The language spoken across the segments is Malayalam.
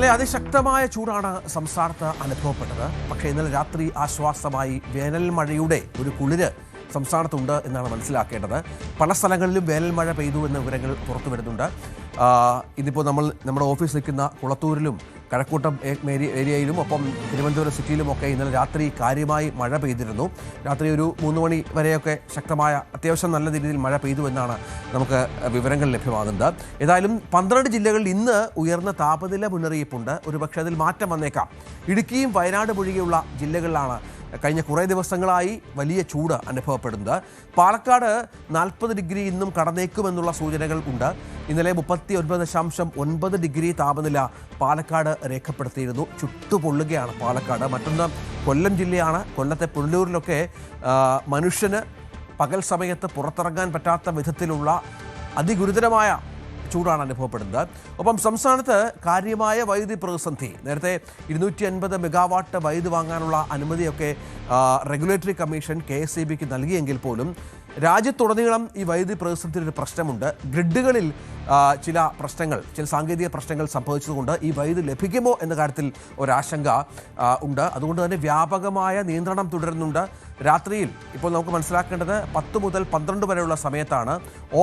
അതിശക്തമായ ചൂടാണ് സംസ്ഥാനത്ത് അനുഭവപ്പെട്ടത്. പക്ഷേ ഇന്നലെ രാത്രി ആശ്വാസമായി വേനൽ മഴയുടെ ഒരു കുളിര് സംസ്ഥാനത്തുണ്ട് എന്നാണ് മനസ്സിലാക്കേണ്ടത്. പല സ്ഥലങ്ങളിലും വേനൽ മഴ പെയ്തു എന്ന വിവരങ്ങൾ പുറത്തു വരുന്നുണ്ട്. ഇതിപ്പോൾ നമ്മുടെ ഓഫീസ് നിൽക്കുന്ന കുളത്തൂരിലും കഴക്കൂട്ടം ഏരിയയിലും ഒപ്പം തിരുവനന്തപുരം സിറ്റിയിലുമൊക്കെ ഇന്നലെ രാത്രി കാര്യമായി മഴ പെയ്തിരുന്നു. രാത്രി ഒരു 3 മണി വരെയൊക്കെ ശക്തമായ അത്യാവശ്യം നല്ല രീതിയിൽ മഴ പെയ്തു എന്നാണ് നമുക്ക് വിവരങ്ങൾ ലഭ്യമാകുന്നത്. ഏതായാലും 12 ജില്ലകളിൽ ഇന്ന് ഉയർന്ന താപനില മുന്നറിയിപ്പുണ്ട്. ഒരുപക്ഷെ അതിൽ മാറ്റം വന്നേക്കാം. ഇടുക്കിയും വയനാട് ഒഴികെയുള്ള ജില്ലകളിലാണ് കഴിഞ്ഞ കുറേ ദിവസങ്ങളായി വലിയ ചൂട് അനുഭവപ്പെടുന്നത്. പാലക്കാട് 40 ഡിഗ്രി ഇന്നും കടന്നേക്കുമെന്നുള്ള സൂചനകൾ ഉണ്ട്. ഇന്നലെ 39.9 ഡിഗ്രി താപനില പാലക്കാട് രേഖപ്പെടുത്തിയിരുന്നു. ചുട്ടുപൊള്ളുകയാണ് പാലക്കാട്. മറ്റൊന്ന് കൊല്ലം ജില്ലയാണ്. കൊല്ലത്തെ പുനലൂരിലൊക്കെ മനുഷ്യന് പകൽ സമയത്ത് പുറത്തിറങ്ങാൻ പറ്റാത്ത വിധത്തിലുള്ള അതിഗുരുതരമായ ചൂടാണ് അനുഭവപ്പെടുന്നത്. ഒപ്പം സംസ്ഥാനത്ത് കാര്യമായ വൈദ്യുതി പ്രതിസന്ധി. നേരത്തെ 250 മെഗാവാട്ട് വൈദ്യുതി വാങ്ങാനുള്ള അനുമതിയൊക്കെ റെഗുലേറ്ററി കമ്മീഷൻ KSEBക്ക് നൽകിയെങ്കിൽ പോലും രാജ്യത്തുടനീളം ഈ വൈദ്യുതി പ്രതിസന്ധിയിൽ ഒരു പ്രശ്നമുണ്ട്. ഗ്രിഡുകളിൽ ചില സാങ്കേതിക പ്രശ്നങ്ങൾ സംഭവിച്ചതുകൊണ്ട് ഈ വൈദ്യുതി ലഭിക്കുമോ എന്ന കാര്യത്തിൽ ഒരാശങ്ക ഉണ്ട്. അതുകൊണ്ട് തന്നെ വ്യാപകമായ നിയന്ത്രണം തുടരുന്നുണ്ട്. രാത്രിയിൽ ഇപ്പോൾ നമുക്ക് മനസ്സിലാക്കേണ്ടത് 10 മുതൽ 12 വരെയുള്ള സമയത്താണ്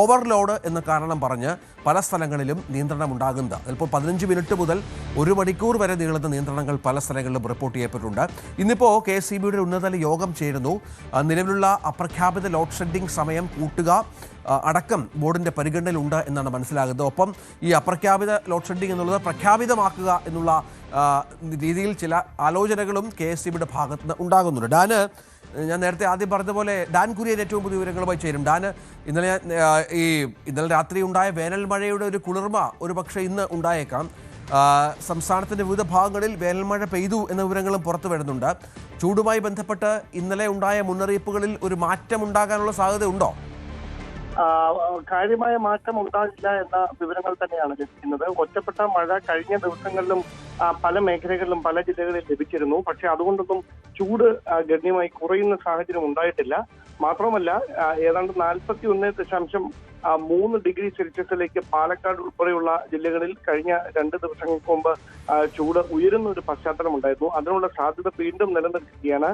ഓവർലോഡ് എന്ന കാരണം പറഞ്ഞ് പല സ്ഥലങ്ങളിലും നിയന്ത്രണം ഉണ്ടാകുന്നത്. ചിലപ്പോൾ 15 മിനിറ്റ് മുതൽ 1 മണിക്കൂർ വരെ നീളുന്ന നിയന്ത്രണങ്ങൾ പല സ്ഥലങ്ങളിലും റിപ്പോർട്ട് ചെയ്യപ്പെട്ടിട്ടുണ്ട്. ഇന്നിപ്പോൾ KSEBയുടെ ഉന്നതതല യോഗം ചേരുന്നു. നിലവിലുള്ള അപ്രഖ്യാപിത ലോഡ് ഷെഡിംഗ് സമയം കൂട്ടുക അടക്കം ബോർഡിൻ്റെ പരിഗണനയിലുണ്ട് എന്നാണ് മനസ്സിലാകുന്നത്. ഒപ്പം ഈ അപ്രഖ്യാപിത ലോഡ് ഷെഡിംഗ് എന്നുള്ളത് പ്രഖ്യാപിതമാക്കുക എന്നുള്ള രീതിയിൽ ചില ആലോചനകളും KSEBയുടെ ഭാഗത്ത് നിന്ന് ഉണ്ടാകുന്നുണ്ട്. ഞാൻ നേരത്തെ ആദ്യം പറഞ്ഞതുപോലെ ഡാൻ കുര്യൻ ഏറ്റവും പുതിയ വിവരങ്ങളുമായി ചേരും. ഇന്നലെ രാത്രി ഉണ്ടായ വേനൽ മഴയുടെ ഒരു കുളിർമ ഒരുപക്ഷെ ഇന്ന് ഉണ്ടായേക്കാം. സംസ്ഥാനത്തിൻ്റെ വിവിധ ഭാഗങ്ങളിൽ വേനൽമഴ പെയ്തു എന്ന വിവരങ്ങളും പുറത്തു വരുന്നുണ്ട്. ചൂടുമായി ബന്ധപ്പെട്ട് ഇന്നലെ ഉണ്ടായ മുന്നറിയിപ്പുകളിൽ ഒരു മാറ്റം ഉണ്ടാകാനുള്ള സാധ്യത ഉണ്ടോ? കാര്യമായ മാറ്റം ഉണ്ടാകില്ല എന്ന വിവരങ്ങൾ തന്നെയാണ് ലഭിക്കുന്നത്. ഒറ്റപ്പെട്ട മഴ കഴിഞ്ഞ ദിവസങ്ങളിലും പല മേഖലകളിലും പല ജില്ലകളിൽ ലഭിച്ചിരുന്നു. പക്ഷെ അതുകൊണ്ടൊന്നും ചൂട് ഗണ്യമായി കുറയുന്ന സാഹചര്യം ഉണ്ടായിട്ടില്ല. മാത്രമല്ല ഏതാണ്ട് 41.3 ഡിഗ്രി സെൽഷ്യസിലേക്ക് പാലക്കാട് ഉൾപ്പെടെയുള്ള ജില്ലകളിൽ കഴിഞ്ഞ 2 ദിവസങ്ങൾക്ക് മുമ്പ് ചൂട് ഉയരുന്ന ഒരു പശ്ചാത്തലം ഉണ്ടായിരുന്നു. അതിനുള്ള സാധ്യത വീണ്ടും നിലനിൽക്കുകയാണ്.